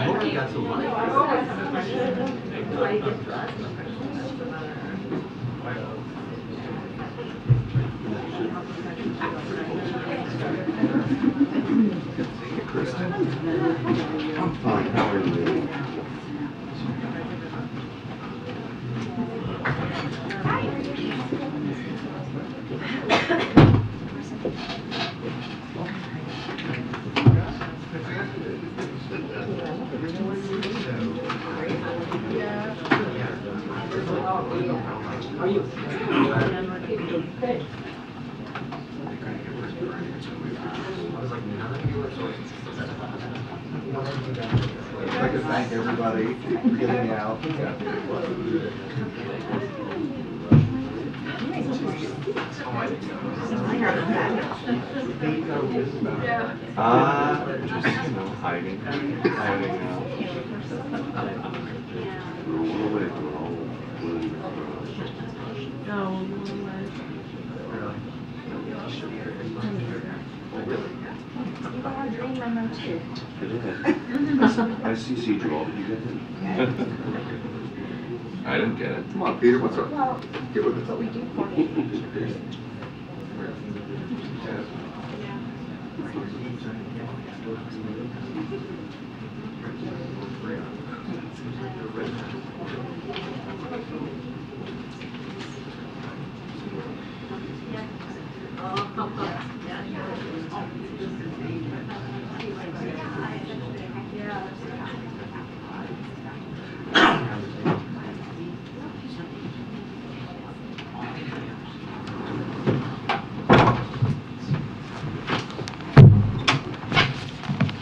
hope you got some money. I'm fine. How are you? I'd like to thank everybody for getting me out. Just, hiding now. I CC'd you all. Did you get it? I didn't get it. Come on, Peter. What's up? Well, Get with it. that's what we do for you.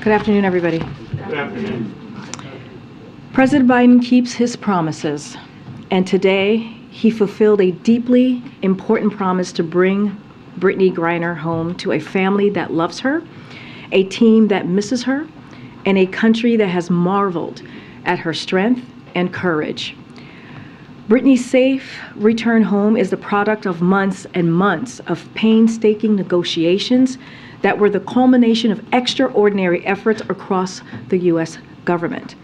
Good afternoon, everybody. Good afternoon. President Biden keeps his promises, and today he fulfilled a deeply important promise to bring Brittany Griner home to a family that loves her, a team that misses her, and a country that has marveled at her strength and courage. Brittany's safe return home is the product of months and months of painstaking negotiations that were the culmination of extraordinary efforts across the U.S. government.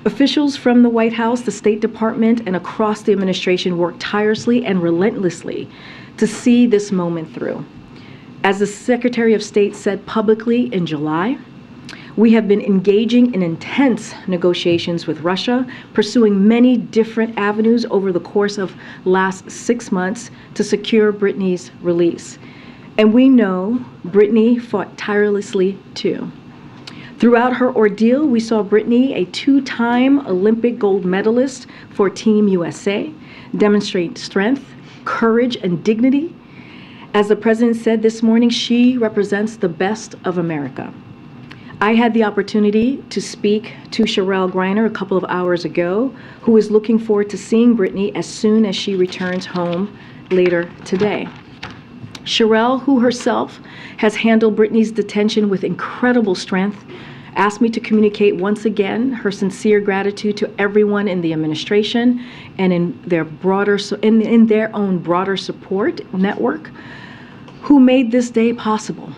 Officials from the White House, the State Department, and across the administration worked tirelessly and relentlessly to see this moment through. As the Secretary of State said publicly in July, we have been engaging in intense negotiations with Russia, pursuing many different avenues over the course of last 6 months to secure Brittany's release. And we know Brittany fought tirelessly too. Throughout her ordeal, we saw Brittany, a two-time Olympic gold medalist for Team USA, demonstrate strength, courage, and dignity. As the president said this morning, she represents the best of America. I had the opportunity to speak to Sherelle Griner a couple of hours ago, who is looking forward to seeing Brittany as soon as she returns home later today. Sherelle, who herself has handled Brittany's detention with incredible strength, asked me to communicate once again her sincere gratitude to everyone in the administration and in their own broader support network who made this day possible.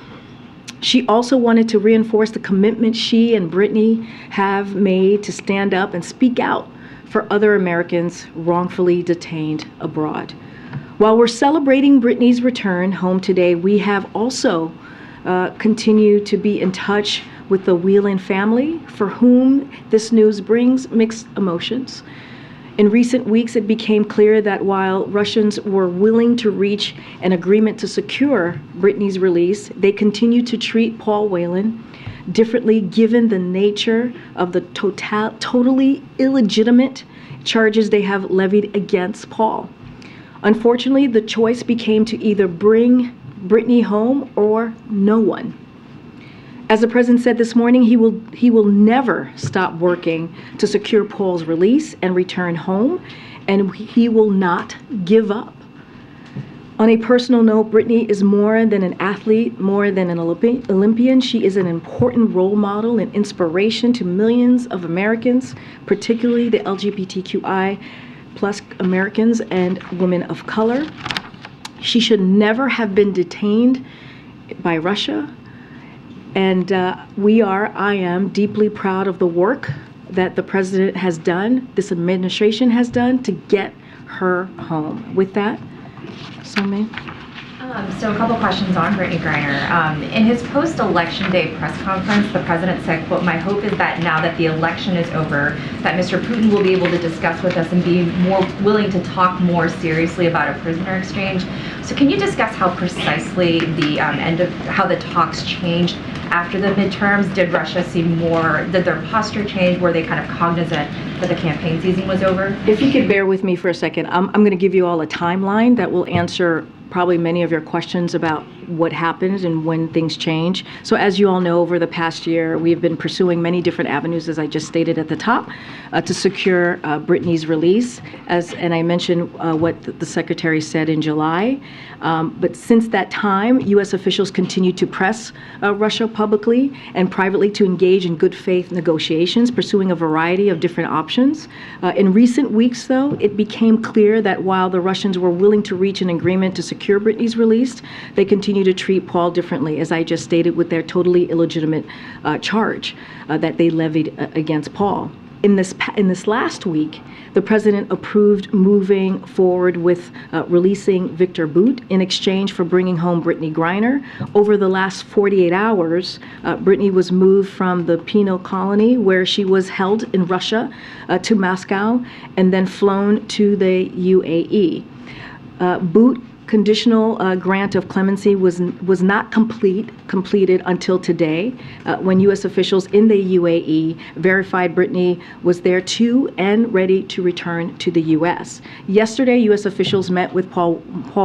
She also wanted to reinforce the commitment she and Brittany have made to stand up and speak out for other Americans wrongfully detained abroad. While we're celebrating Brittany's return home today, we have also continued to be in touch with the Whelan family, for whom this news brings mixed emotions. In recent weeks, it became clear that while Russians were willing to reach an agreement to secure Brittany's release, they continue to treat Paul Whelan differently given the nature of the totally illegitimate charges they have levied against Paul. Unfortunately, the choice became to either bring Brittany home or no one. As the president said this morning, he will never stop working to secure Paul's release and return home, and he will not give up. On a personal note, Brittany is more than an athlete, more than an Olympian. She is an important role model and inspiration to millions of Americans, particularly the LGBTQI plus Americans and women of color. She should never have been detained by Russia. And I am deeply proud of the work that the president has done, this administration has done to get her home. With that, Somi. So a couple questions on Brittany Griner. In his post-election day press conference, the president said, quote, "My hope is that now that the election is over, that Mr. Putin will be able to discuss with us and be more willing to talk more seriously about a prisoner exchange." So can you discuss how precisely the how the talks changed after the midterms? Did Russia seem did their posture change? Were they kind of cognizant that the campaign season was over? If you could bear with me for a second, I'm going to give you all a timeline that will answer probably many of your questions about what happens and when things change. So as you all know, over the past year, we've been pursuing many different avenues, as I just stated at the top, to secure Brittany's release. And I mentioned what the Secretary said in July. But since that time, U.S. officials continue to press Russia publicly and privately to engage in good faith negotiations, pursuing a variety of different options. In recent weeks, though, it became clear that while the Russians were willing to reach an agreement to secure Brittany's release, they continue to treat Paul differently, as I just stated, with their totally illegitimate charge that they levied against Paul. In this last week, the president approved moving forward with releasing Victor Bout in exchange for bringing home Brittany Griner. Over the last 48 hours, Brittany was moved from the penal colony where she was held in Russia to Moscow and then flown to the UAE. Bout conditional grant of clemency was not completed until today, when U.S. officials in the UAE verified Brittany was there too and ready to return to the U.S. Yesterday, U.S. officials met with Paul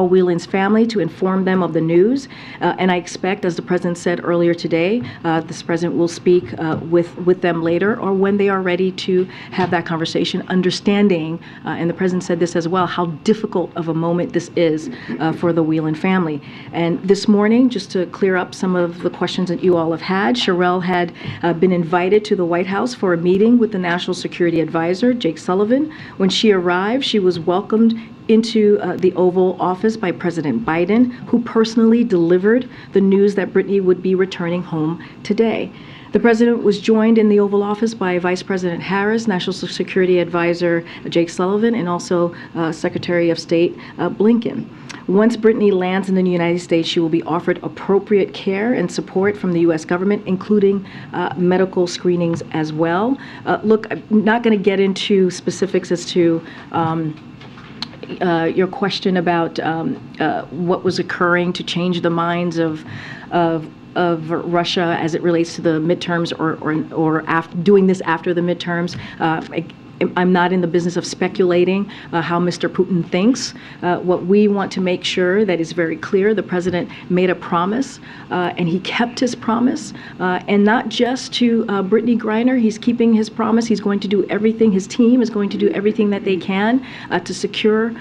Whelan's family to inform them of the news, and I expect, as the president said earlier today, this president will speak with them later or when they are ready to have that conversation, understanding, and the president said this as well, how difficult of a moment this is for the Whelan family. And this morning, just to clear up some of the questions that you all have had, Sherelle had been invited to the White House for a meeting with the National Security Advisor, Jake Sullivan. When she arrived, she was welcomed into the Oval Office by President Biden, who personally delivered the news that Brittany would be returning home today. The president was joined in the Oval Office by Vice President Harris, National Security Advisor Jake Sullivan, and also Secretary of State Blinken. Once Brittany lands in the United States, she will be offered appropriate care and support from the U.S. government, including medical screenings as well. Look, I'm not going to get into specifics as to your question about what was occurring to change the minds of Russia as it relates to the midterms or doing this after the midterms. I'm not in the business of speculating how Mr. Putin thinks. What we want to make sure that is very clear, the president made a promise and he kept his promise, and not just to Brittany Griner. He's keeping his promise. He's going to do everything, his team is going to do everything that they can to secure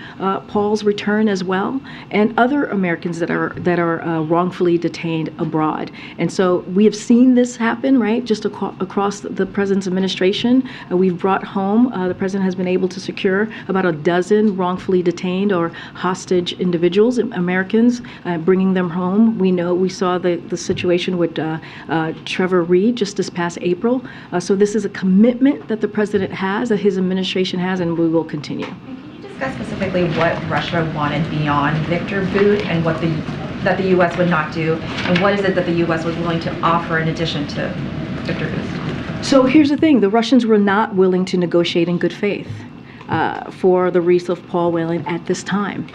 Paul's return as well, and other Americans that are wrongfully detained abroad. And so we have seen this happen, right, just across the president's administration. We've brought home, the president has been able to secure about a dozen wrongfully detained or hostage individuals, Americans, bringing them home. We saw the situation with Trevor Reed just this past April. So this is a commitment that the president has, that his administration has, and we will continue. Can you discuss specifically what Russia wanted beyond Victor Bout and what that the U.S. would not do, and what is it that the U.S. was willing to offer in addition to Victor Bout? So here's the thing. The Russians were not willing to negotiate in good faith for the release of Paul Whelan at this time.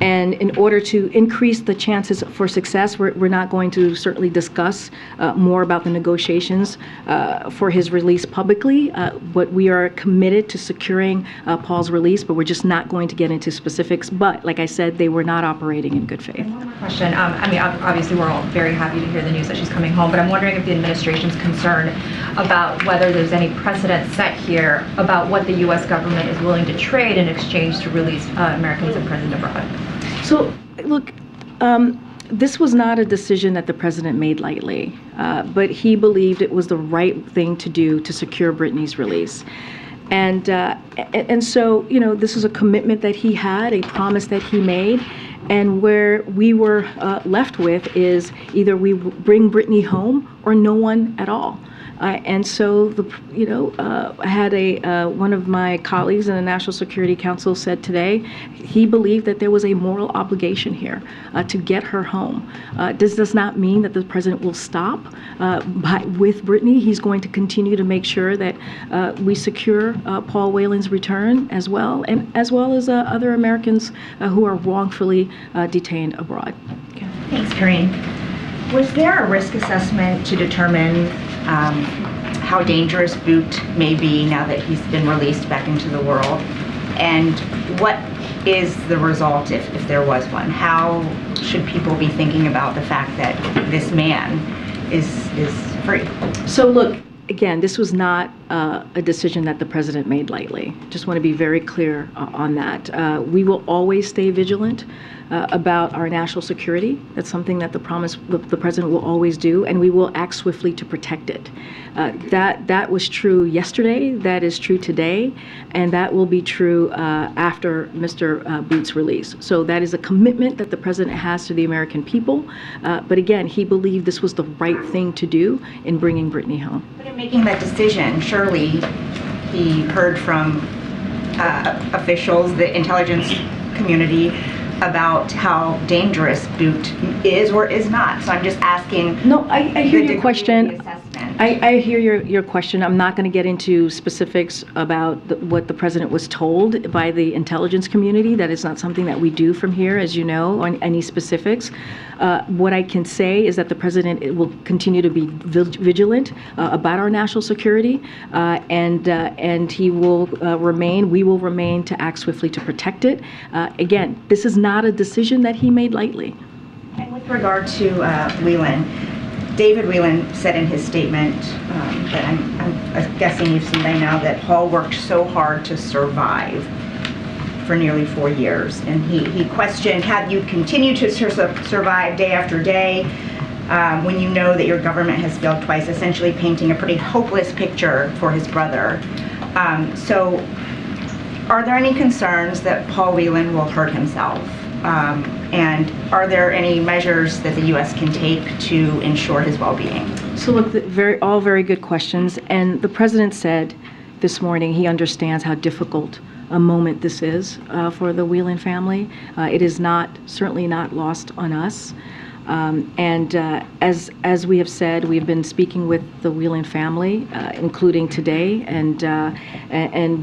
And in order to increase the chances for success, we're not going to certainly discuss more about the negotiations for his release publicly. But we are committed to securing Paul's release, but we're just not going to get into specifics. But like I said, they were not operating in good faith. One more question. I mean, obviously, we're all very happy to hear the news that she's coming home, but I'm wondering if the administration's concerned about whether there's any precedent set here about what the U.S. government is willing to trade in exchange to release Americans imprisoned abroad. So, look, this was not a decision that the president made lightly, but he believed it was the right thing to do to secure Brittany's release. And so, this is a commitment that he had, a promise that he made. And where we were left with is either we bring Brittany home or no one at all. And so, I had one of my colleagues in the National Security Council said today he believed that there was a moral obligation here to get her home. This does not mean that the president will stop with Brittany. He's going to continue to make sure that we secure Paul Whelan's return as well as other Americans who are wrongfully detained abroad. Thanks, Karine. Was there a risk assessment to determine how dangerous Boot may be now that he's been released back into the world? And what is the result if there was one? How should people be thinking about the fact that this man is free? So look, again, this was not a decision that the president made lightly. Just want to be very clear on that. We will always stay vigilant about our national security. That's something that the president will always do, and we will act swiftly to protect it. That was true yesterday, that is true today, and that will be true after Mr. Boot's release. So that is a commitment that the president has to the American people. But again, he believed this was the right thing to do in bringing Brittany home. But in making that decision, surely he heard from officials, the intelligence community, about how dangerous Boot is or is not. So I'm just asking. No, I hear your question. Assessment. I hear your question. I'm not going to get into specifics about what the president was told by the intelligence community. That is not something that we do from here, as you know, on any specifics. What I can say is that the president will continue to be vigilant about our national security, and he will we will remain to act swiftly to protect it. Again, this is not a decision that he made lightly. And with regard to Whelan, David Whelan said in his statement that I'm guessing you've seen by now that Paul worked so hard to survive for nearly 4 years. And he questioned, have you continued to survive day after day when you know that your government has failed twice, essentially painting a pretty hopeless picture for his brother. So are there any concerns that Paul Whelan will hurt himself? And are there any measures that the U.S. can take to ensure his well-being? So look, all very good questions. And the president said this morning he understands how difficult a moment this is for the Whelan family. It is certainly not lost on us. As we have said, we've been speaking with the Whelan family, including today, and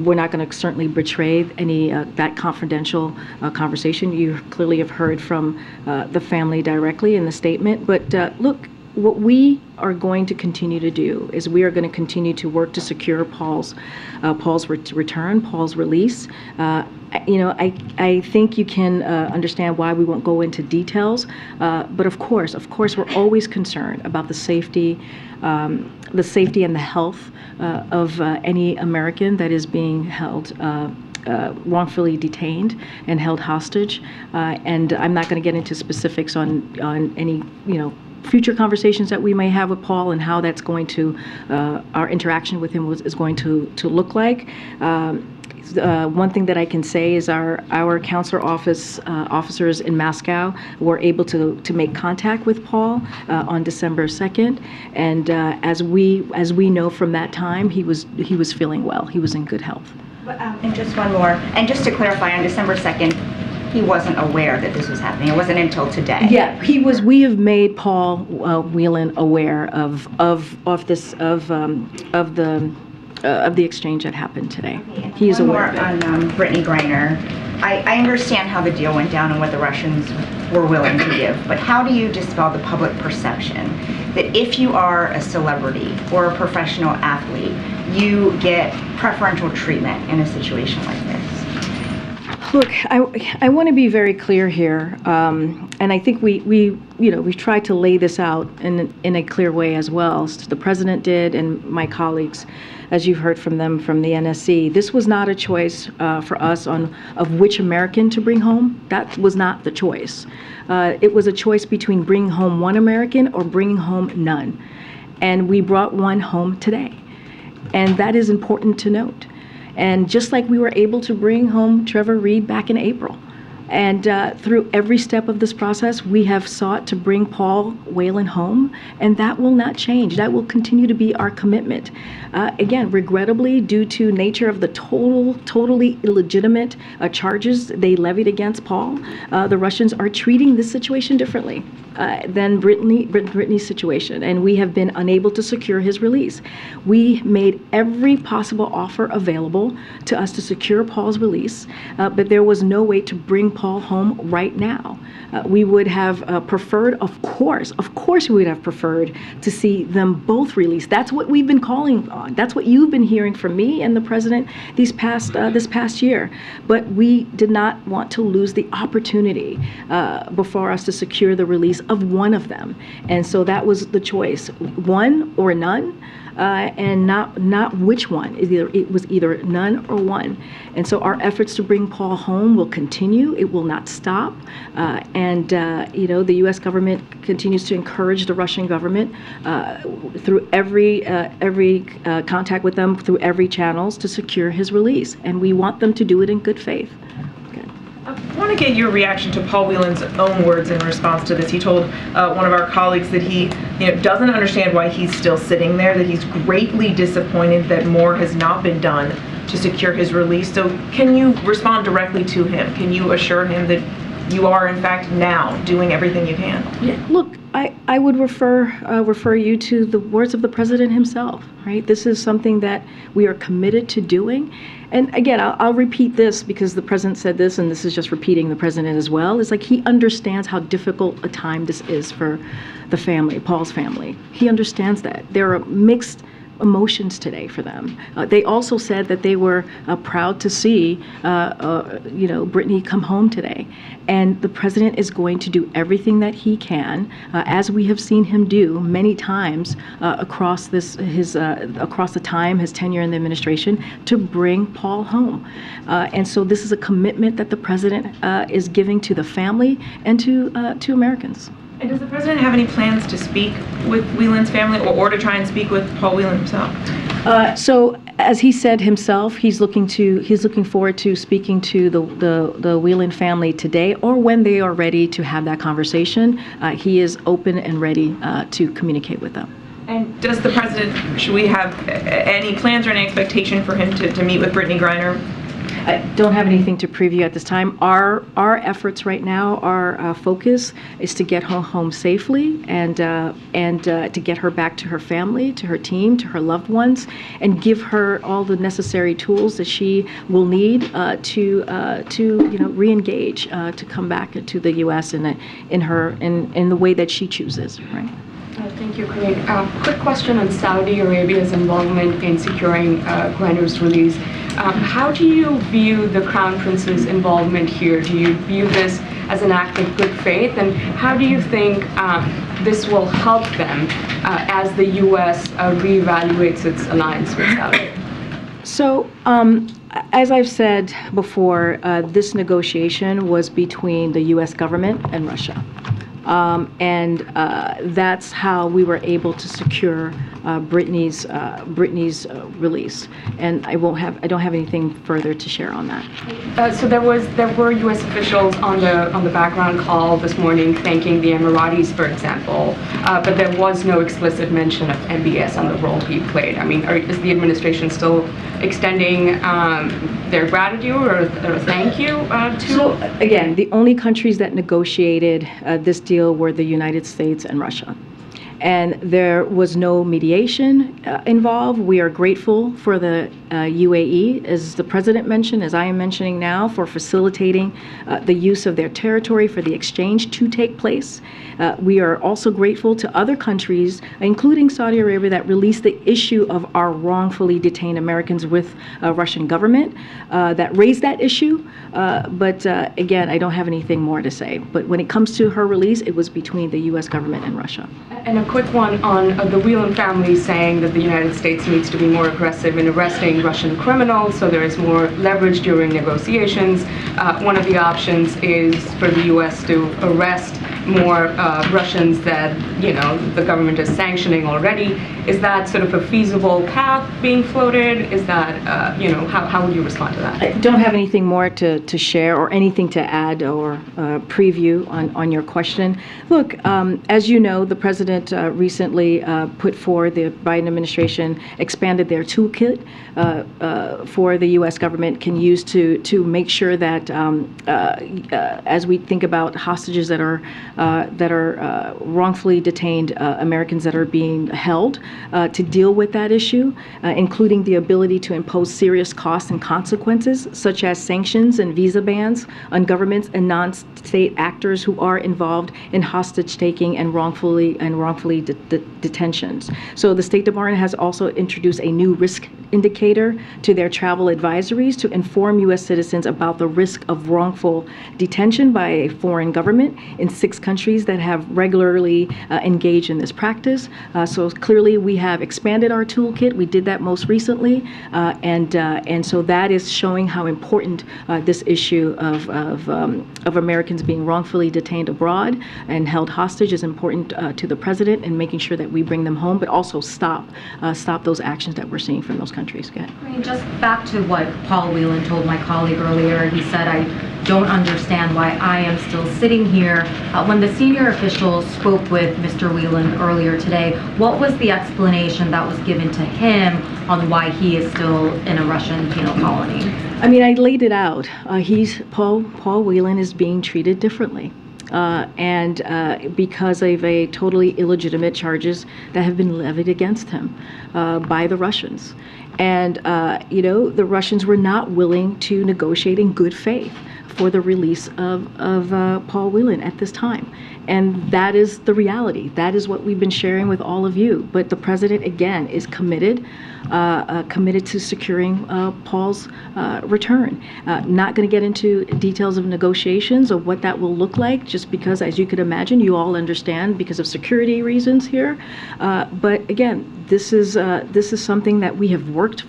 we're not going to certainly betray any that confidential conversation. You clearly have heard from the family directly in the statement. But look, what we are going to continue to do is we are going to continue to work to secure Paul's return, Paul's release. I think you can understand why we won't go into details, but of course, we're always concerned about the safety and the health of any American that is being held wrongfully detained and held hostage. And I'm not going to get into specifics on any future conversations that we may have with Paul and how that's going to our interaction with him is going to look like. One thing that I can say is our consular officers in Moscow were able to make contact with Paul on December 2nd, and as we know from that time, he was feeling well. He was in good health. And just one more, and just to clarify, on December 2nd, he wasn't aware that this was happening. It wasn't until today. Yeah, he was. We have made Paul Whelan aware of the exchange that happened today. He is aware of it. One more on Brittany Griner. I understand how the deal went down and what the Russians were willing to give, but how do you dispel the public perception that if you are a celebrity or a professional athlete, you get preferential treatment in a situation like this? Look, I want to be very clear here, and I think we've tried to lay this out in a clear way as well. So the president did, and my colleagues, as you've heard from them from the NSC. This was not a choice for us of which American to bring home. That was not the choice. It was a choice between bringing home one American or bringing home none, and we brought one home today, and that is important to note. And just like we were able to bring home Trevor Reed back in April, And through every step of this process, we have sought to bring Paul Whelan home, and that will not change. That will continue to be our commitment. Again, regrettably, due to nature of the totally illegitimate charges they levied against Paul, the Russians are treating this situation differently than Brittany's situation, and we have been unable to secure his release. We made every possible offer available to us to secure Paul's release, but there was no way to bring Paul home right now. We would have preferred, of course we would have preferred to see them both released. That's what we've been calling on. That's what you've been hearing from me and the president this past year. But we did not want to lose the opportunity before us to secure the release of one of them. And so that was the choice, one or none. And not which one. It was either none or one. And so our efforts to bring Paul home will continue. It will not stop. And the U.S. government continues to encourage the Russian government through every contact with them, through every channels, to secure his release. And we want them to do it in good faith. I want to get your reaction to Paul Whelan's own words in response to this. He told one of our colleagues that he doesn't understand why he's still sitting there, that he's greatly disappointed that more has not been done to secure his release. So can you respond directly to him? Can you assure him that you are, in fact, now doing everything you can? Yeah, look, I would refer you to the words of the president himself, right? This is something that we are committed to doing. And again, I'll repeat this because the president said this, and this is just repeating the president as well. It's like he understands how difficult a time this is for the family, Paul's family. He understands that. There are mixed emotions today for them. They also said that they were proud to see, Brittany come home today. And the president is going to do everything that he can, as we have seen him do many times across the time, his tenure in the administration, to bring Paul home. And so this is a commitment that the president is giving to the family and to Americans. And does the president have any plans to speak with Whelan's family or to try and speak with Paul Whelan himself? So as he said himself, he's looking forward to speaking to the Whelan family today or when they are ready to have that conversation. He is open and ready to communicate with them. And does the president, should we have any plans or any expectation for him to meet with Brittany Griner? I don't have anything to preview at this time. Our efforts right now, our focus is to get her home safely and to get her back to her family, to her team, to her loved ones, and give her all the necessary tools that she will need to re-engage, to come back to the U.S. in the way that she chooses. Right. Thank you, Karine. Quick question on Saudi Arabia's involvement in securing Griner's release. How do you view the Crown Prince's involvement here? Do you view this as an act of good faith? And how do you think this will help them as the U.S. reevaluates its alliance with Saudi? So, as I've said before, this negotiation was between the U.S. government and Russia. And that's how we were able to secure Brittany's release. And I don't have anything further to share on that. So there were U.S. officials on the background call this morning thanking the Emiratis, for example, but there was no explicit mention of MBS on the role he played. I mean, is the administration still extending their gratitude or a thank you to? So again, the only countries that negotiated this deal were the United States and Russia. And there was no mediation involved. We are grateful for the UAE, as the president mentioned, as I am mentioning now, for facilitating the use of their territory for the exchange to take place. We are also grateful to other countries, including Saudi Arabia, that released the issue of our wrongfully detained Americans with Russian government, that raised that issue. But again, I don't have anything more to say. But when it comes to her release, it was between the U.S. government and Russia. And a quick one on the Whelan family saying that the United States needs to be more aggressive in arresting Russian criminals, so there is more leverage during negotiations. One of the options is for the U.S. to arrest more Russians that, the government is sanctioning already. Is that sort of a feasible path being floated? Is that, how would you respond to that? I don't have anything more to share or anything to add or preview on your question. Look, as you know, the president recently put forward, the Biden administration expanded their toolkit for the U.S. government can use to make sure that as we think about hostages that are wrongfully detained Americans that are being held, to deal with that issue, including the ability to impose serious costs and consequences, such as sanctions and visa bans on governments and non-state actors who are involved in hostage taking and wrongfully detentions. So the State Department has also introduced a new risk indicator to their travel advisories to inform U.S. citizens about the risk of wrongful detention by a foreign government in 6 countries that have regularly engaged in this practice. So clearly we have expanded our toolkit. We did that most recently, and so that is showing how important this issue of Americans being wrongfully detained abroad and held hostage is important to the president, and making sure that we bring them home, but also stop those actions that we're seeing from those countries. Go ahead. I mean, just back to what Paul Whelan told my colleague earlier. He said, I don't understand why I am still sitting here. When the senior officials spoke with Mr. Whelan earlier today, what was the explanation that was given to him on why he is still in a Russian penal colony? I mean, I laid it out. Paul Whelan is being treated differently. Because of a totally illegitimate charges that have been levied against him by the Russians. And, the Russians were not willing to negotiate in good faith for the release of Paul Whelan at this time. And that is the reality. That is what we've been sharing with all of you. But the president, again, is committed to securing Paul's return. Not going to get into details of negotiations of what that will look like, just because, as you could imagine, you all understand because of security reasons here. But again, this is something that we have worked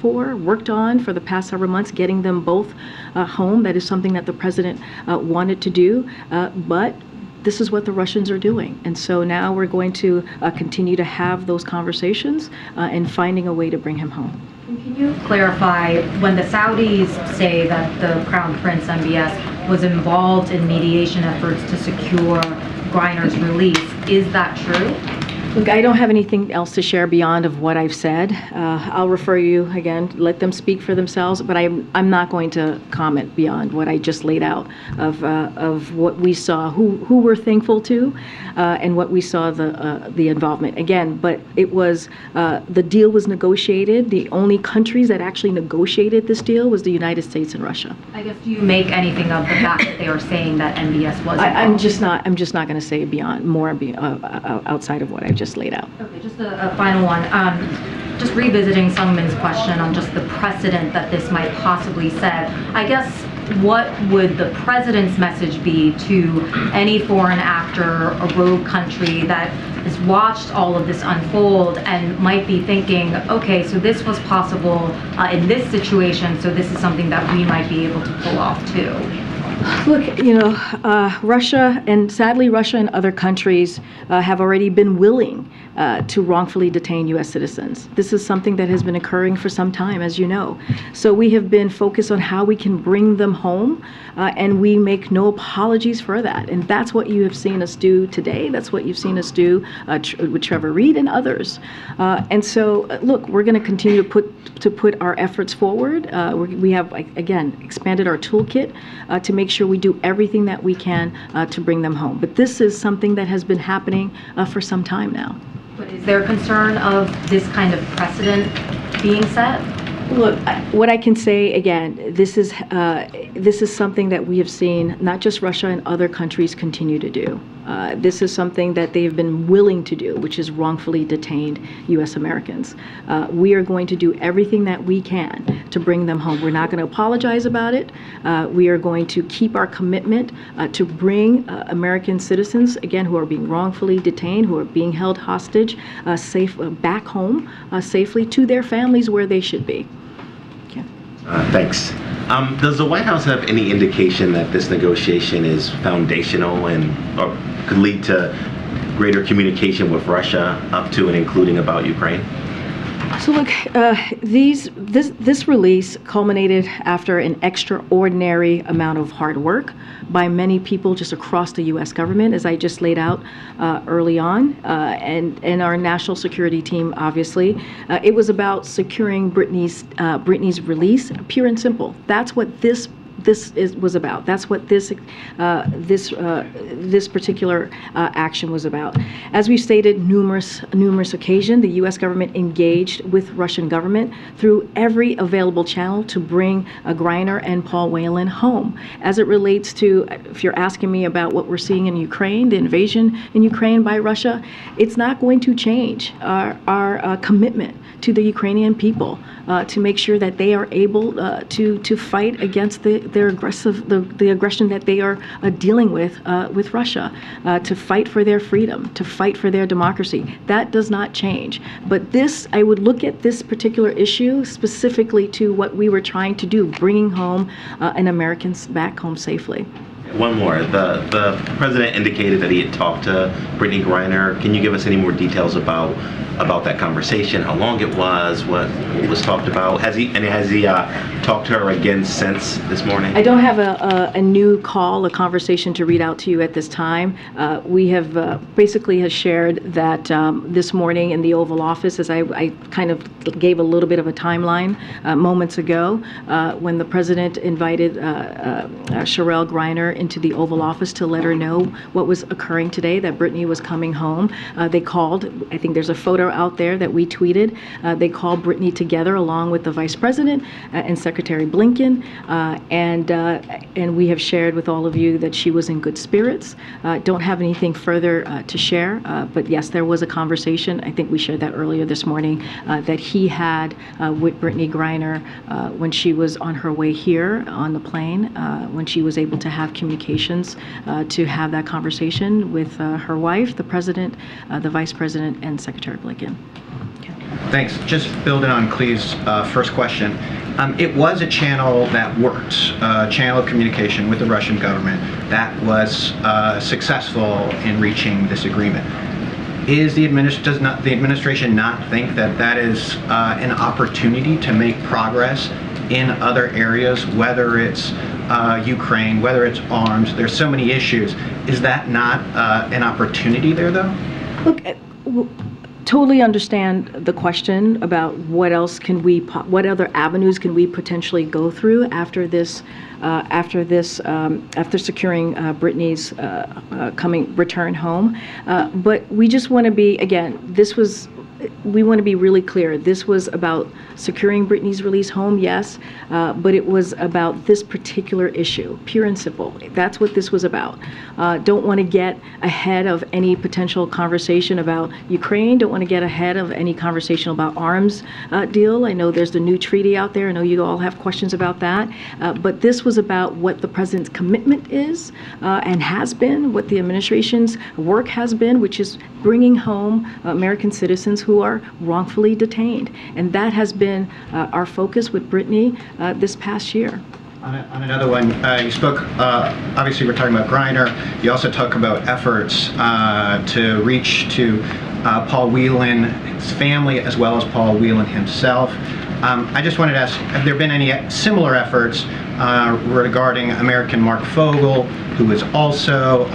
on for the past several months, getting them both home. That is something that the president wanted to do, but this is what the Russians are doing. And so now we're going to continue to have those conversations and finding a way to bring him home. Can you clarify, when the Saudis say that the Crown Prince MBS was involved in mediation efforts to secure Griner's release, is that true? Look, I don't have anything else to share beyond of what I've said. I'll refer you again, let them speak for themselves, but I'm not going to comment beyond what I just laid out of what we saw, who we're thankful to, and what we saw the involvement. Again, but it was, the deal was negotiated. The only countries that actually negotiated this deal was the United States and Russia. I guess, do you make anything of the fact that they are saying that MBS was involved? I'm just not going to say more outside of what I've just laid out. Okay, just a final one. Just revisiting Sungmin's question on just the precedent that this might possibly set. I guess, what would the president's message be to any foreign actor or rogue country that has watched all of this unfold and might be thinking, okay, so this was possible in this situation, so this is something that we might be able to pull off too? Look, Russia, and sadly Russia and other countries have already been willing to wrongfully detain U.S. citizens. This is something that has been occurring for some time, as you know. So we have been focused on how we can bring them home, and we make no apologies for that. And that's what you have seen us do today. That's what you've seen us do with Trevor Reed and others. And so, look, we're going to continue to put our efforts forward. We have, again, expanded our toolkit to make sure we do everything that we can to bring them home. But this is something that has been happening for some time now. But is there concern of this kind of precedent being set? Look, what I can say again, this is something that we have seen not just Russia and other countries continue to do. This is something that they've been willing to do, which is wrongfully detained U.S. Americans. We are going to do everything that we can to bring them home. We're not going to apologize about it. We are going to keep our commitment to bring American citizens, again, who are being wrongfully detained, who are being held hostage, back home safely to their families where they should be. Thanks. Does the White House have any indication that this negotiation is foundational and or could lead to greater communication with Russia up to and including about Ukraine? So look, this release culminated after an extraordinary amount of hard work by many people just across the U.S. government, as I just laid out early on, and our national security team, obviously. It was about securing Brittany's release, pure and simple. That's what this was about. That's what this particular action was about. As we've stated numerous occasions, the U.S. government engaged with Russian government through every available channel to bring Griner and Paul Whelan home. As it relates to, if you're asking me about what we're seeing in Ukraine, the invasion in Ukraine by Russia, it's not going to change our commitment to the Ukrainian people to make sure that they are able to fight against the aggression that they are dealing with Russia, to fight for their freedom, to fight for their democracy. That does not change. But this, I would look at this particular issue specifically to what we were trying to do, bringing home an Americans back home safely. One more. The president indicated that he had talked to Brittany Griner. Can you give us any more details about that conversation? How long it was? What was talked about? Has he talked to her again since this morning? I don't have a new a conversation to read out to you at this time. We have basically has shared that this morning in the Oval Office, as I kind of gave a little bit of a timeline moments ago, when the president invited Sherelle Griner into the Oval Office to let her know what was occurring today, that Brittany was coming home. They called, I think there's a photo out there that we tweeted, they called Brittany together along with the Vice President and Secretary Blinken, and we have shared with all of you that she was in good spirits. Don't have anything further to share, but yes, there was a conversation, I think we shared that earlier this morning, that he had with Brittany Griner when she was on her way here on the plane, when she was able to have communications to have that conversation with her wife, the President, the Vice President, and Secretary Blinken. Thanks. Just building on Cleve's first question. It was a channel that worked, a channel of communication with the Russian government that was successful in reaching this agreement. Does the administration not think that that is an opportunity to make progress in other areas, whether it's Ukraine, whether it's arms? There's so many issues. Is that not an opportunity there, though? Look, totally understand the question about what other avenues can we potentially go through after securing Brittany's return home. But we just want to be, again, we want to be really clear. This was about securing Brittany's release home, yes, but it was about this particular issue, pure and simple. That's what this was about. Don't want to get ahead of any potential conversation about Ukraine. Don't want to get ahead of any conversation about arms deal. I know there's the new treaty out there. I know you all have questions about that. But this was about what the president's commitment is and has been, what the administration's work has been, which is bringing home American citizens who are wrongfully detained. And that has been our focus with Brittany this past year. On another one, you spoke, obviously we're talking about Griner. You also talk about efforts to reach to Paul Whelan's family as well as Paul Whelan himself. I just wanted to ask, have there been any similar efforts regarding American Mark Fogel, who was also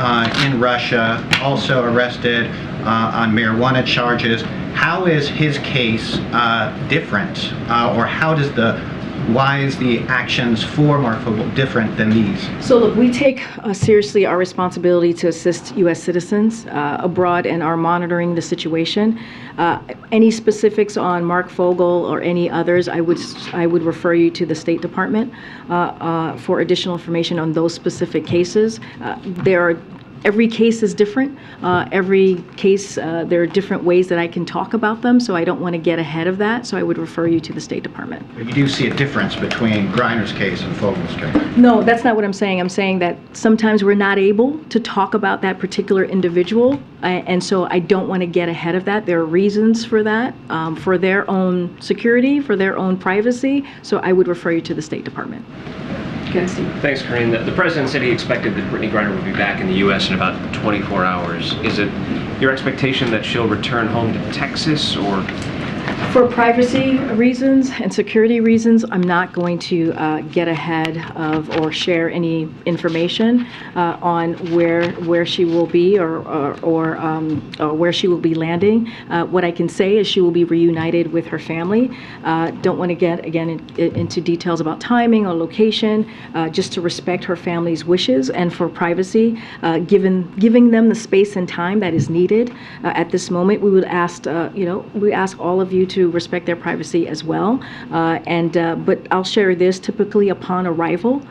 in Russia, also arrested on marijuana charges? How is his case different, or why is the actions for Mark Fogel different than these? So look, we take seriously our responsibility to assist U.S. citizens abroad and are monitoring the situation. Any specifics on Mark Fogel or any others, I would refer you to the State Department for additional information on those specific cases. There are every case is different. Every case, there are different ways that I can talk about them, so I don't want to get ahead of that, so I would refer you to the State Department. But you do see a difference between Griner's case and Fogel's case? No, that's not what I'm saying. I'm saying that sometimes we're not able to talk about that particular individual, and so I don't want to get ahead of that. There are reasons for that, for their own security, for their own privacy, so I would refer you to the State Department. Thanks, Karine. The president said he expected that Brittany Griner would be back in the U.S. in about 24 hours. Is it your expectation that she'll return home to Texas, or? For privacy reasons and security reasons, I'm not going to get ahead of or share any information on where she will be or where she will be landing. What I can say is she will be reunited with her family. Don't want to get again into details about timing or location, just to respect her family's wishes and for privacy, giving them the space and time that is needed at this moment. We would ask, we ask all of you to respect their privacy as well. But I'll share this. Typically, upon arrival,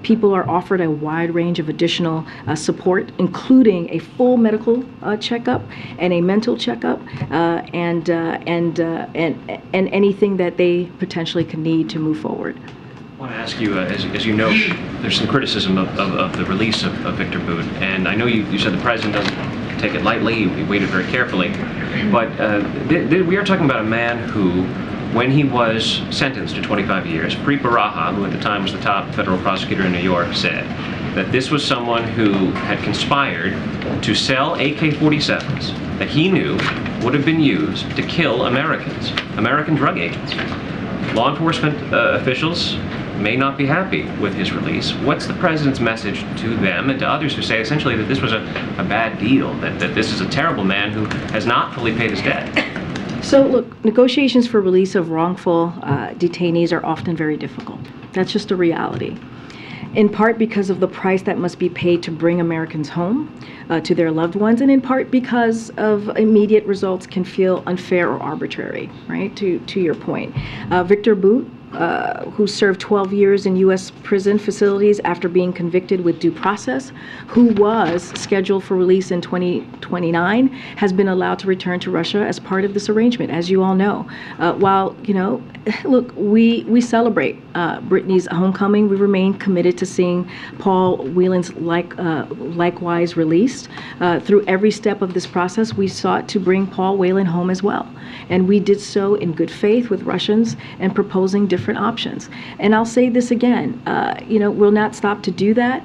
people are offered a wide range of additional support, including a full medical checkup and a mental checkup, and anything that they potentially can need to move forward. I want to ask you, as you know, there's some criticism of the release of Victor Bout, and I know you said the president doesn't take it lightly. He waited very carefully. But we are talking about a man who, when he was sentenced to 25 years, Preet Baraha, who at the time was the top federal prosecutor in New York, said that this was someone who had conspired to sell AK-47s that he knew would have been used to kill Americans, American drug agents. Law enforcement officials may not be happy with his release. What's the president's message to them and to others who say essentially that this was a bad deal, that this is a terrible man who has not fully paid his debt? So look, negotiations for release of wrongful detainees are often very difficult. That's just a reality. In part because of the price that must be paid to bring Americans home to their loved ones, and in part because of immediate results can feel unfair or arbitrary, right? To your point. Victor Bout, who served 12 years in U.S. prison facilities after being convicted with due process, who was scheduled for release in 2029, has been allowed to return to Russia as part of this arrangement, as you all know. While, look, we celebrate Brittany's homecoming. We remain committed to seeing Paul Whelan's likewise released. Through every step of this process, we sought to bring Paul Whelan home as well. And we did so in good faith with Russians and proposing different options. And I'll say this again, we'll not stop to do that.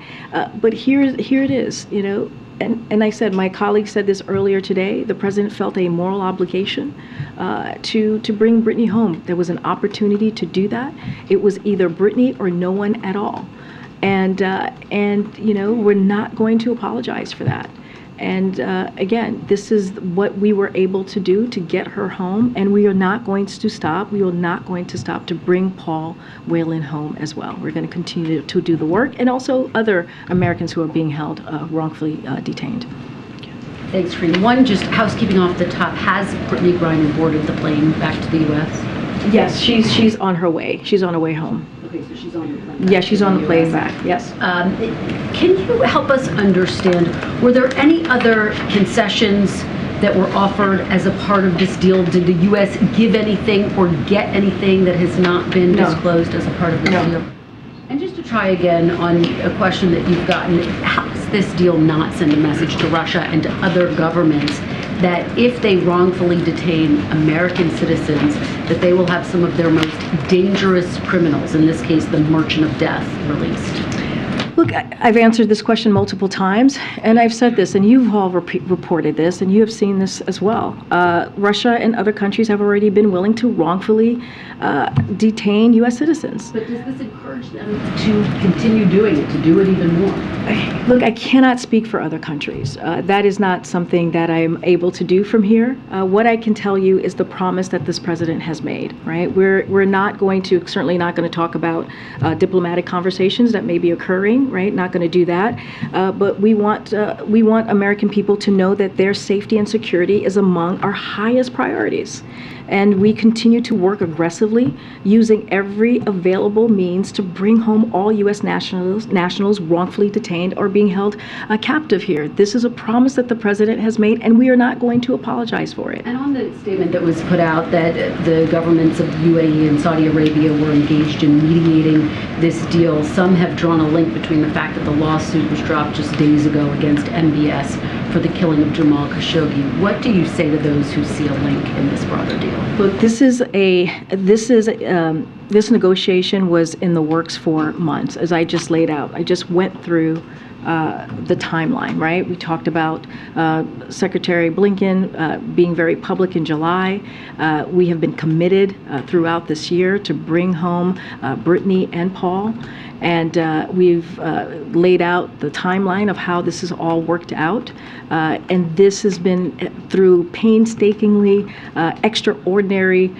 But here it is, and I said, my colleague said this earlier today, the president felt a moral obligation to bring Brittany home. There was an opportunity to do that. It was either Brittany or no one at all. And we're not going to apologize for that. And again, this is what we were able to do to get her home, and we are not going to stop. We are not going to stop to bring Paul Whelan home as well. We're going to continue to do the work, and also other Americans who are being held wrongfully detained. Thanks, Karine. One, just housekeeping off the top. Has Brittany Griner boarded the plane back to the U.S.? Yes, she's on her way. She's on her way home. Okay, so she's on the plane. Yeah, she's on the plane back, yes. Can you help us understand, were there any other concessions that were offered as a part of this deal? Did the U.S. give anything or get anything that has not been disclosed as a part of this deal? And just to try again on a question that you've gotten, how does this deal not send a message to Russia and to other governments that if they wrongfully detain American citizens, that they will have some of their most dangerous criminals, in this case the merchant of death, released? Look, I've answered this question multiple times, and I've said this, and you've all reported this, and you have seen this as well. Russia and other countries have already been willing to wrongfully detain U.S. citizens. But does this encourage them to continue doing it, to do it even more? Look, I cannot speak for other countries. That is not something that I'm able to do from here. What I can tell you is the promise that this president has made, right? We're not going to, certainly not going to talk about diplomatic conversations that may be occurring right? Not going to do that. But we want American people to know that their safety and security is among our highest priorities. And we continue to work aggressively, using every available means to bring home all U.S. nationals wrongfully detained or being held captive here. This is a promise that the president has made, and we are not going to apologize for it. And on the statement that was put out that the governments of UAE and Saudi Arabia were engaged in mediating this deal, some have drawn a link between the fact that the lawsuit was dropped just days ago against MBS for the killing of Jamal Khashoggi. What do you say to those who see a link in this broader deal? Look, this negotiation was in the works for months, as I just laid out. I just went through the timeline, right? We talked about Secretary Blinken being very public in July. We have been committed throughout this year to bring home Brittany and Paul. And we've laid out the timeline of how this is all worked out. And this has been through painstakingly extraordinary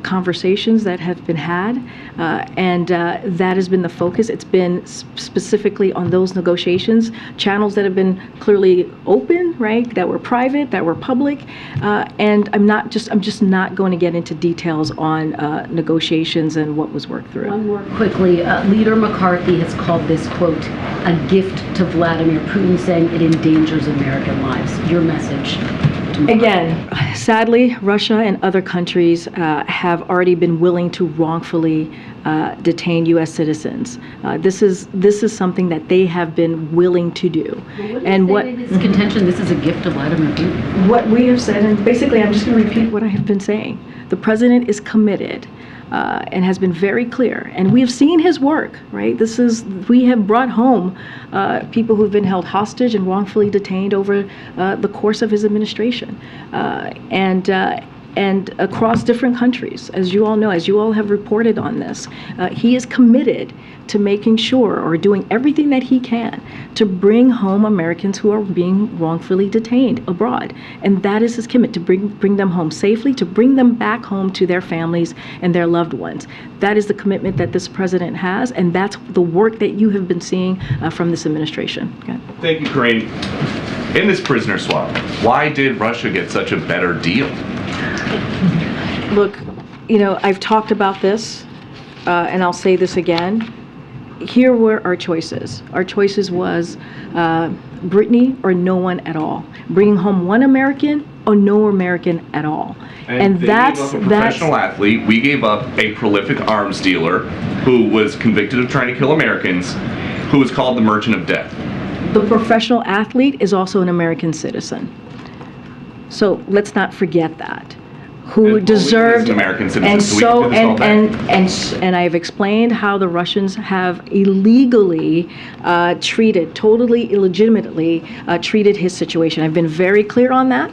conversations that have been had. And that has been the focus. It's been specifically on those negotiations, channels that have been clearly open, right, that were private, that were public. And I'm just not going to get into details on negotiations and what was worked through. One more quickly. Leader McCarthy has called this, quote, a gift to Vladimir Putin, saying it endangers American lives. Your message to McCarthy. Again, sadly, Russia and other countries have already been willing to wrongfully detain U.S. citizens. This is something that they have been willing to do. And what is contention? This is a gift to Vladimir Putin. What we have said, and basically I'm just going to repeat what I have been saying. The president is committed and has been very clear, and we have seen his work, right? We have brought home people who've been held hostage and wrongfully detained over the course of his administration, and across different countries, as you all know, as you all have reported on this. He is committed to making sure, or doing everything that he can, to bring home Americans who are being wrongfully detained abroad. And that is his commitment, to bring them home safely, to bring them back home to their families and their loved ones. That is the commitment that this president has, and that's the work that you have been seeing from this administration. Okay. Thank you, Karine. In this prisoner swap, why did Russia get such a better deal? Look, I've talked about this, and I'll say this again. Here were our choices. Our choices was Brittany or no one at all. Bringing home one American or no American at all. And that's a professional athlete. We gave up a prolific arms dealer who was convicted of trying to kill Americans, who was called the Merchant of Death. The professional athlete is also an American citizen. So let's not forget that. Who deserved, American and citizens, so and I've explained how the Russians have illegally totally illegitimately treated his situation. I've been very clear on that.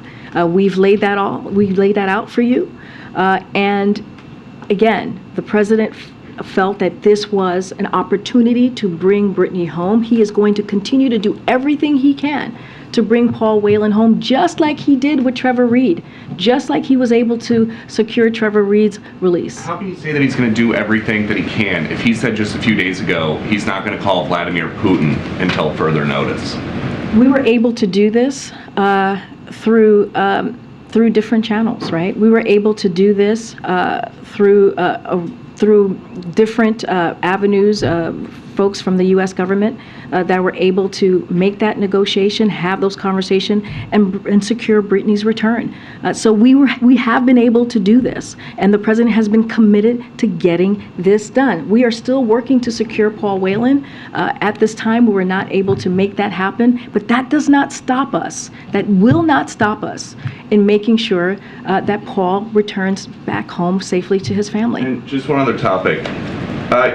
We've laid that out for you, and again, the president felt that this was an opportunity to bring Brittany home. He is going to continue to do everything he can to bring Paul Whelan home, just like he did with Trevor Reed, just like he was able to secure Trevor Reed's release. How can you say that he's going to do everything that he can if he said just a few days ago he's not going to call Vladimir Putin until further notice? We were able to do this through different channels, right? We were able to do this through different avenues, folks from the U.S. government that were able to make that negotiation, have those conversations, and secure Brittany's return. So we have been able to do this, and the president has been committed to getting this done. We are still working to secure Paul Whelan. At this time, we were not able to make that happen, but that does not stop us. That will not stop us in making sure that Paul returns back home safely to his family. And just one other topic.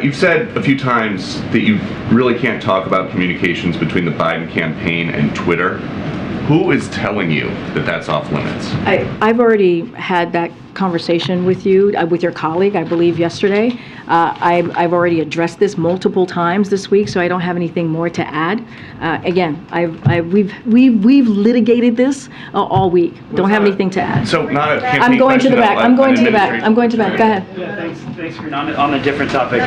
You've said a few times that you really can't talk about communications between the Biden campaign and Twitter. Who is telling you that that's off limits? I've already had that conversation with you, with your colleague, I believe, yesterday. I've already addressed this multiple times this week, so I don't have anything more to add. Again, we've litigated this all week. Don't have anything to add. So not a campaign I'm going to the question, back. but I'm going to the an back. I'm going to the back. Go ahead. Yeah, thanks, Karine. On a different topic.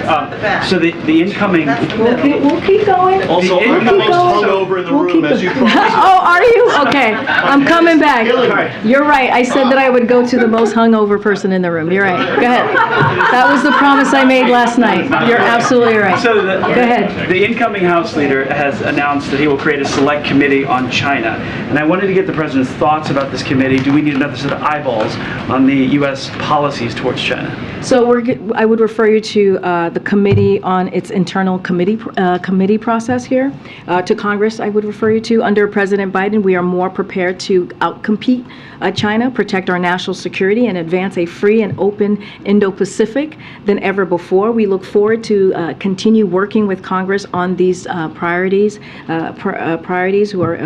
So the incoming. We'll keep going. Also, We'll I'm the keep most going. hungover in the We'll room, keep as you going. promised. Oh, are you? Okay. I'm coming back. You're right. I said that I would go to the most hungover person in the room. You're right. Go ahead. That was the promise I made last night. You're absolutely right. So Go ahead. The incoming House leader has announced that he will create a select committee on China. And I wanted to get the president's thoughts about this committee. Do we need another set of eyeballs on the U.S. policies towards China? So I would refer you to the committee on its internal committee process here. To Congress, I would refer you to. Under President Biden, we are more prepared to outcompete China, protect our national security, and advance a free and open Indo-Pacific than ever before. We look forward to continue working with Congress on these priorities who are,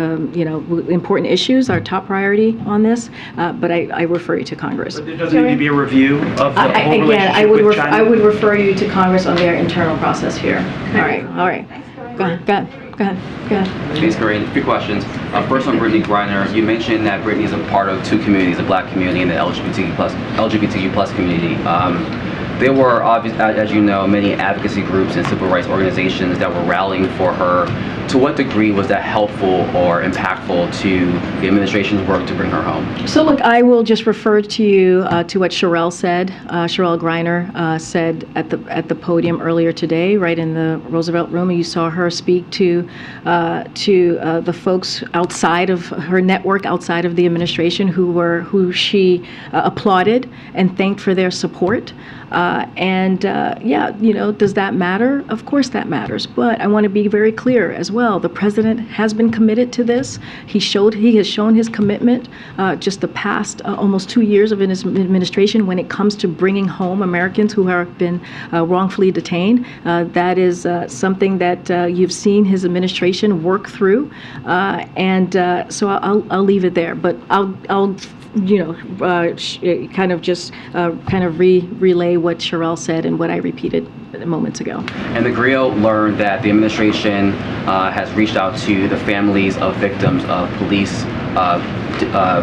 important issues, our top priority on this, but I refer you to Congress. But there doesn't need to be a review of the whole relationship with China? I would refer you to Congress on their internal process here. All right. Go ahead. Thanks, Karine. A few questions. First on Brittany Griner, you mentioned that Brittany is a part of two communities, the Black community and the LGBTQ plus community. There were, as you know, many advocacy groups and civil rights organizations that were rallying for her. To what degree was that helpful or impactful to the administration's work to bring her home? So look, I will just refer to you to what Sherelle said. Sherelle Griner said at the podium earlier today, right in the Roosevelt Room. You saw her speak to the folks outside of her network, outside of the administration, who she applauded and thanked for their support. Does that matter? Of course that matters. But I want to be very clear as well. The president has been committed to this. He has shown his commitment just the past almost 2 years of his administration when it comes to bringing home Americans who have been wrongfully detained. That is something that you've seen his administration work through. So I'll leave it there. But I'll relay what Sherelle said and what I repeated moments ago. And the GRIO learned that the administration has reached out to the families of victims of police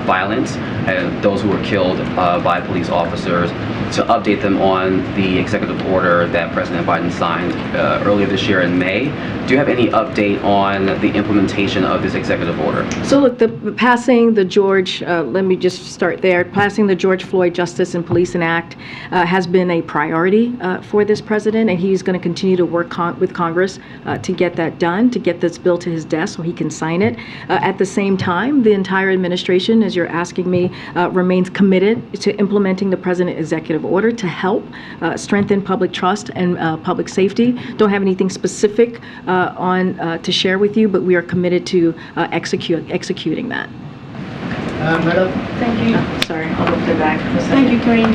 violence and those who were killed by police officers to update them on the executive order that President Biden signed earlier this year in May. Do you have any update on the implementation of this executive order? So look, passing the George Floyd Justice and Policing Act has been a priority for this president, and he's going to continue to work with Congress to get that done, to get this bill to his desk so he can sign it. At the same time, the entire administration, as you're asking me, remains committed to implementing the president's executive order to help strengthen public trust and public safety. Don't have anything specific to share with you, but we are committed to executing that. Madam. Thank you. Sorry, I'll look to the back. Thank you, Karine.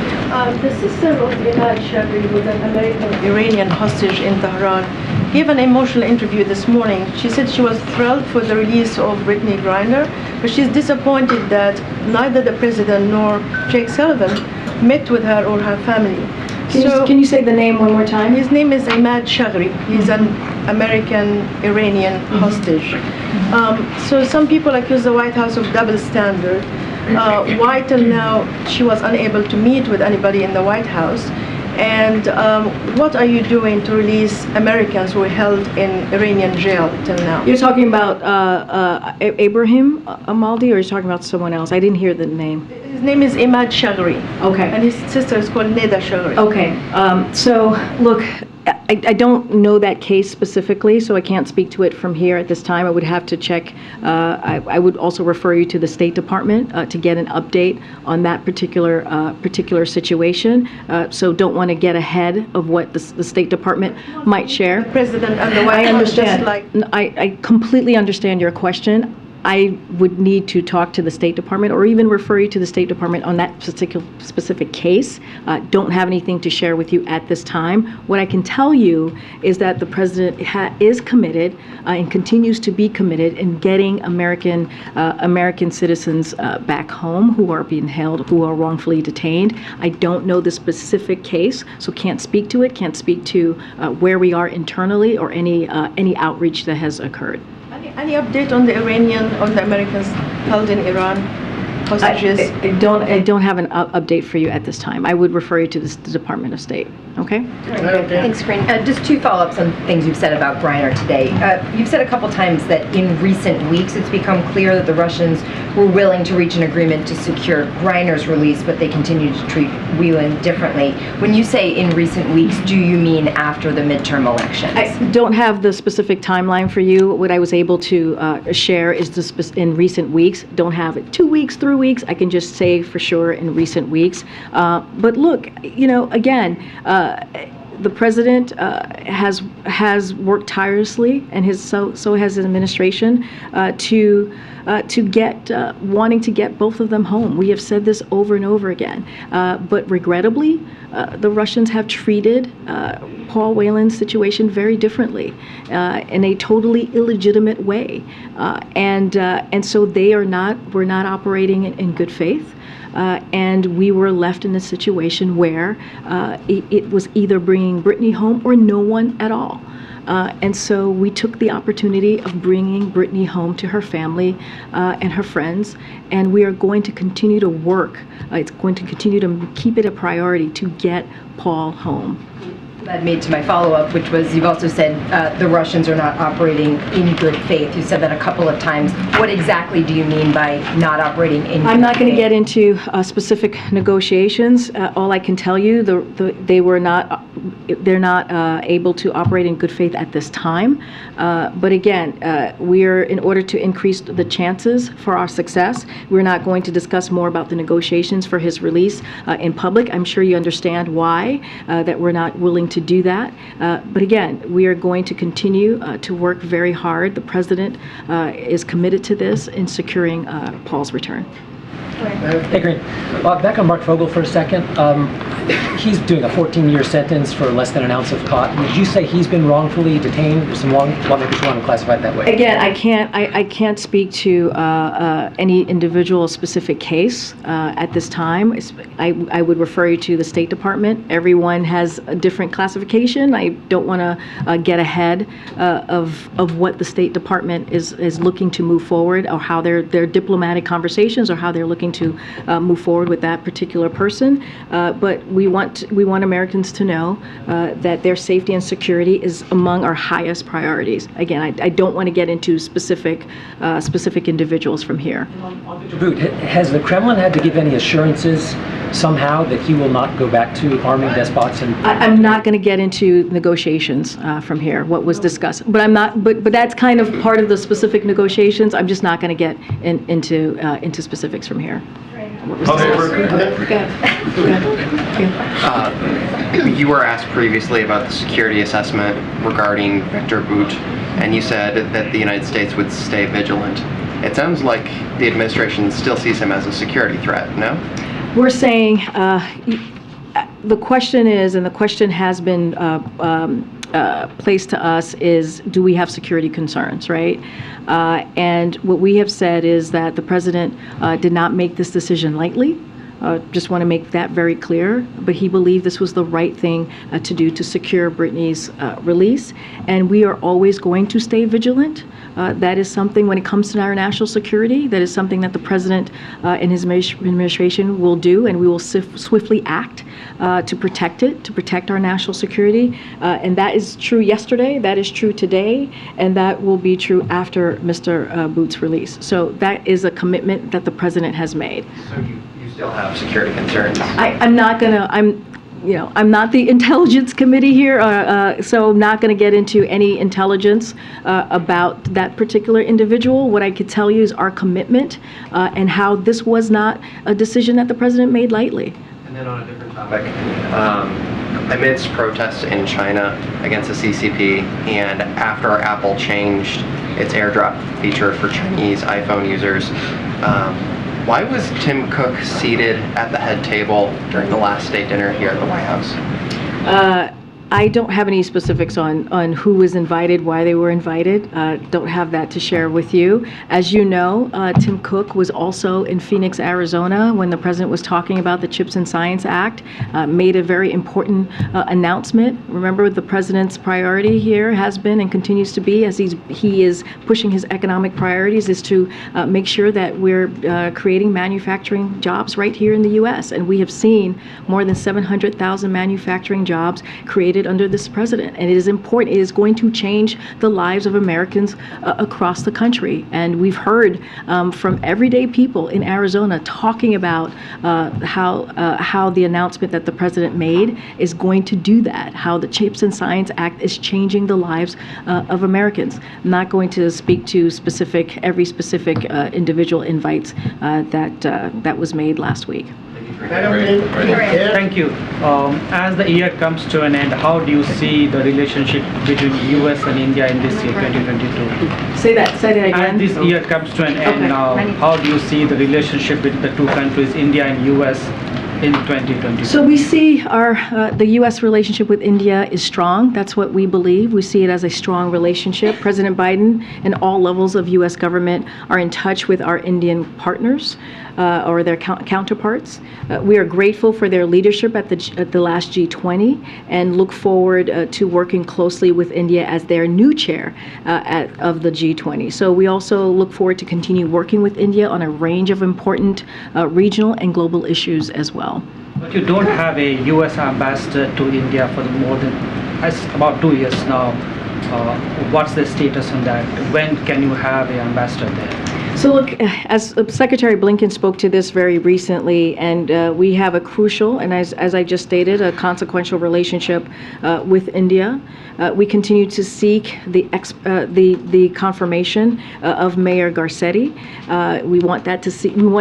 The sister of Gilad Shabi, who was an American-Iranian hostage in Tehran, gave an emotional interview this morning. She said she was thrilled for the release of Brittany Griner, but she's disappointed that neither the president nor Jake Sullivan met with her or her family. Can you say the name one more time? His name is Ahmad Shagri. He's an American-Iranian hostage. So some people accuse the White House of double standard. Why till now she was unable to meet with anybody in the White House? And what are you doing to release Americans who were held in Iranian jail till now? You're talking about Ibrahim Amaldi, or you're talking about someone else? I didn't hear the name. His name is Ahmad Shagri. Okay. And his sister is called Neda Shagri. Okay. So, look, I don't know that case specifically, so I can't speak to it from here at this time. I would have to check. I would also refer you to the State Department to get an update on that particular situation. So don't want to get ahead of what the State Department might share. The president and the White House. I understand. I completely understand your question. I would need to talk to the State Department or even refer you to the State Department on that specific case. Don't have anything to share with you at this time. What I can tell you is that the President is committed and continues to be committed in getting American citizens back home who are being held, who are wrongfully detained. I don't know the specific case, so can't speak to it, can't speak to where we are internally or any outreach that has occurred. Any update on the Americans held in Iran, hostages? I don't have an update for you at this time. I would refer you to the Department of State, okay? Thanks, Karine. Just two follow-ups on things you've said about Griner today. You've said a couple times that in recent weeks it's become clear that the Russians were willing to reach an agreement to secure Griner's release, but they continue to treat Whelan differently. When you say in recent weeks, do you mean after the midterm elections? I don't have the specific timeline for you. What I was able to share is in recent weeks. Don't have it 2 weeks, 3 weeks. I can just say for sure in recent weeks. But look, again, the president has worked tirelessly, and so has his administration to get wanting to get both of them home. We have said this over and over again, but regrettably, the Russians have treated Paul Whelan's situation very differently, in a totally illegitimate way, and so we're not operating in good faith. And we were left in a situation where it was either bringing Brittany home or no one at all. And so we took the opportunity of bringing Brittany home to her family and her friends, and we are going to continue to work. It's going to continue to keep it a priority to get Paul home. That made to my follow-up, which was you've also said the Russians are not operating in good faith. You said that a couple of times. What exactly do you mean by not operating in good faith? I'm not going to get into specific negotiations. All I can tell you, they're not able to operate in good faith at this time. But again, in order to increase the chances for our success, we're not going to discuss more about the negotiations for his release in public. I'm sure you understand why that we're not willing to do that. But again, we are going to continue to work very hard. The president is committed to this in securing Paul's return. Hey, Karine. Back on Mark Fogel for a second. He's doing a 14-year sentence for less than an ounce of pot. Did you say he's been wrongfully detained? There's some lawmakers want to classify it that way. Again, I can't speak to any individual specific case at this time. I would refer you to the State Department. Everyone has a different classification. I don't want to get ahead of what the State Department is looking to move forward, or how their diplomatic conversations, or how they're looking to move forward with that particular person. But we want Americans to know that their safety and security is among our highest priorities. Again, I don't want to get into specific individuals from here. On Victor Bout, has the Kremlin had to give any assurances somehow that he will not go back to arming despots? I'm not going to get into negotiations from here, what was discussed. But I'm not. But that's kind of part of the specific negotiations. I'm just not going to get into specifics from here. You were asked previously about the security assessment regarding Victor Bout, and you said that the United States would stay vigilant. It sounds like the administration still sees him as a security threat, no? We're saying the question is, and the question has been placed to us, is do we have security concerns, right? And what we have said is that the president did not make this decision lightly. Just want to make that very clear. But he believed this was the right thing to do to secure Brittany's release. And we are always going to stay vigilant. That is something, when it comes to our national security, that is something that the president and his administration will do, and we will swiftly act to protect it, to protect our national security. And that is true yesterday, that is true today, and that will be true after Mr. Bout's release. So that is a commitment that the president has made. So you still have security concerns? I'm not the intelligence committee here, so I'm not going to get into any intelligence about that particular individual. What I could tell you is our commitment and how this was not a decision that the president made lightly. And then on a different topic, amidst protests in China against the CCP, and after Apple changed its airdrop feature for Chinese iPhone users. Why was Tim Cook seated at the head table during the last state dinner here at the White House? I don't have any specifics on who was invited, why they were invited. Don't have that to share with you. As you know, Tim Cook was also in Phoenix, Arizona, when the president was talking about the CHIPS and Science Act, made a very important announcement. Remember, the president's priority here has been and continues to be, as he is pushing his economic priorities, is to make sure that we're creating manufacturing jobs right here in the U.S. And we have seen more than 700,000 manufacturing jobs created under this president, and it is important. It is going to change the lives of Americans across the country, and we've heard from everyday people in Arizona talking about how the announcement that the president made is going to do that, how the CHIPS and Science Act is changing the lives of Americans. I'm not going to speak to every specific individual invites that was made last week. Thank you. As the year comes to an end, how do you see the relationship between U.S. and India in this year, 2022? Say that again. As this year comes to an end, how do you see the relationship between the two countries, India and U.S., in 2022? So we see the U.S. relationship with India is strong. That's what we believe. We see it as a strong relationship. President Biden and all levels of U.S. government are in touch with our Indian partners or their counterparts. We are grateful for their leadership at the last G20 and look forward to working closely with India as their new chair of the G20. So we also look forward to continue working with India on a range of important regional and global issues as well. But you don't have a U.S. ambassador to India for about 2 years now. What's the status on that? When can you have an ambassador there? So look, as Secretary Blinken spoke to this very recently, and we have a crucial, and as I just stated, a consequential relationship with India. We continue to seek the confirmation of Mayor Garcetti. We want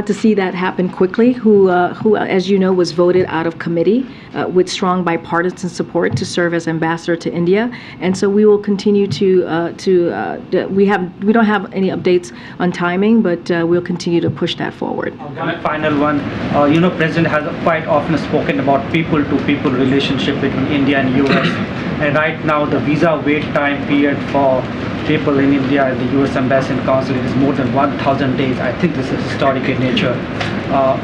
to see that happen quickly. Who, as you know, was voted out of committee with strong bipartisan support to serve as ambassador to India. And so we will continue we don't have any updates on timing, but we'll continue to push that forward. One final one. President has quite often spoken about people-to-people relationship between India and U.S. And right now, the visa wait time period for people in India at the U.S. Embassy and Consulate is more than 1,000 days. I think this is historic in nature.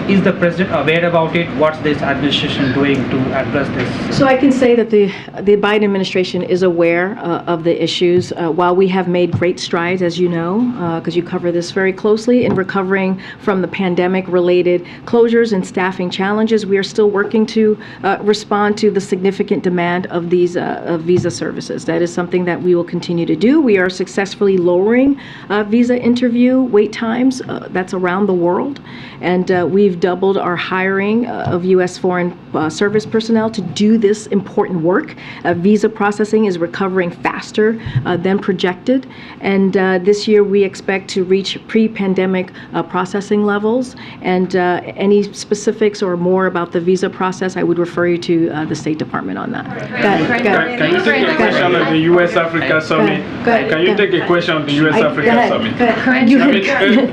Is the president aware about it? What's this administration doing to address this? So I can say that the Biden administration is aware of the issues. While we have made great strides, as you know, because you cover this very closely, in recovering from the pandemic-related closures and staffing challenges, we are still working to respond to the significant demand of these visa services. That is something that we will continue to do. We are successfully lowering visa interview wait times. That's around the world. And we've doubled our hiring of U.S. Foreign Service personnel to do this important work. Visa processing is recovering faster than projected. And this year we expect to reach pre-pandemic processing levels. And any specifics or more about the visa process, I would refer you to the State Department on that. Can you take a question on the U.S.-Africa Summit? Can you take a question on the U.S.-Africa Summit?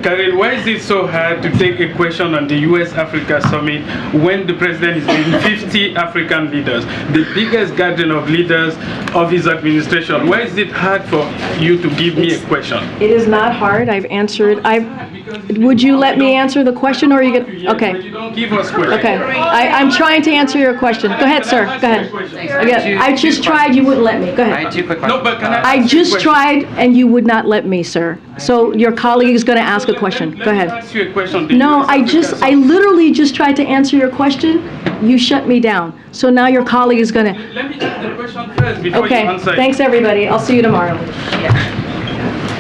Karine, why is it so hard to take a question on the U.S.-Africa Summit when the president is bringing 50 African leaders, the biggest gathering of leaders of his administration? Why is it hard for you to give me a question? It is not hard. I've answered. Would you let me answer the question, or are you going to? Okay. But you don't give us questions. Okay. I'm trying to answer your question. Go ahead, sir. Go ahead. Again, I just tried. You wouldn't let me. Go ahead. I had 2 quick questions. No, but can I just tried, and you would not let me, sir. So your colleague is going to ask a question. Go ahead. Ask you a question. No, I literally just tried to answer your question. You shut me down. So now your colleague is going to. Let me ask the question first before you Okay. answer. Thanks, everybody. I'll see you tomorrow.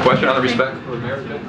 Question on the respect for America?